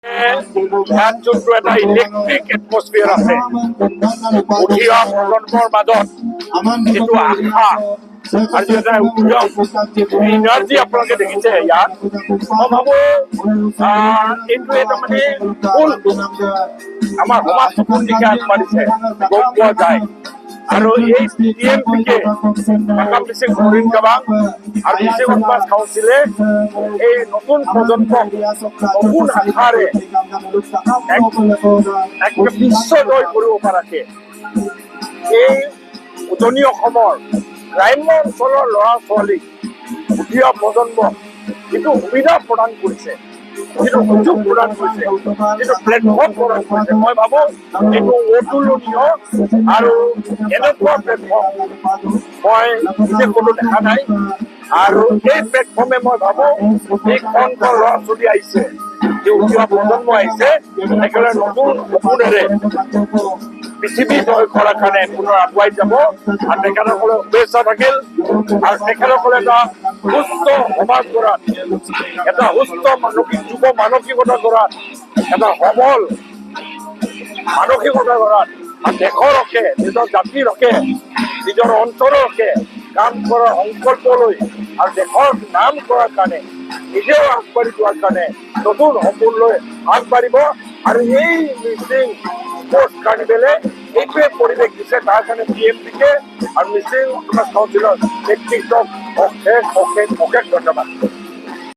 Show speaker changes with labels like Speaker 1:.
Speaker 1: ধ্যান যোনটো এটা ইলেক্ট্ৰিক এটমস্ফিয়াৰ আছে উঠি অহা প্ৰজন্মৰ মাজত যিটো আশা আৰু এটা উদ্যম এনাৰ্জি আপোনালোকে দেখিছে ইয়াত মই ভাবো এইটো এটা মানে ফুল আমাৰ সমাজ চকুৰ দিশে আগবাঢ়িছে গম পোৱা যায় আৰু এই টিএমপিকে মাকাম মিচিং মৰিন গাবাং আৰু মিচিং উৎপাদ কাউন্সিলে এই নতুন প্ৰজন্মক নতুন আশাৰে এক বিশ্ব জয় কৰিব পৰাকে এই উজনি অসমৰ গ্ৰাম্য অঞ্চলৰ ল'ৰা ছোৱালীক উঠি অহা প্ৰজন্মক যিটো সুবিধা প্ৰদান কৰিছে যিটো সুযোগ প্ৰদান কৰিছে যিটো প্লেটফৰ্ম প্ৰদান কৰিছে মই ভাবো এইটো অতুলনীয় আৰু এনেকুৱা প্লেটফৰ্ম মই নিজে কোনো দেখা নাই আৰু এই প্লেটফৰ্মে মই ভাবো এই কণ ল'ৰা ছোৱালী আহিছে যে উঠি অহা প্ৰজন্ম আহিছে একেবাৰে নতুন সপোনেৰে পৃথিৱী জয় কৰাৰ কাৰণে পুনৰ আগুৱাই যাব আৰু তেখেতসকলে শুভেচ্ছা থাকিল আৰু তেখেতসকলে এটা সুস্থ সমাজ গঢ়াত এটা সুস্থ মানসিক যুৱ মানসিকতা গঢ়াত এটা সবল মানসিকতা গঢ়াত আৰু দেশৰ হকে নিজৰ জাতিৰ হকে নিজৰ অঞ্চলৰ হকে কাম কৰাৰ সংকল্প লৈ আৰু দেশৰ নাম কৰাৰ কাৰণে নিজেও আগবাঢ়ি যোৱাৰ কাৰণে নতুন সপোন লৈ আগবাঢ়িব আৰু এই মিচিং স্পৰ্টছ কাৰ্নিভেলে এইটোৱে পৰিৱেশ দিছে তাৰ কাৰণে টিএমপিকে আৰু মিচিং উৎপাদ কাউন্সিলৰ নেতৃত্বক অশেষ ধন্যবাদ।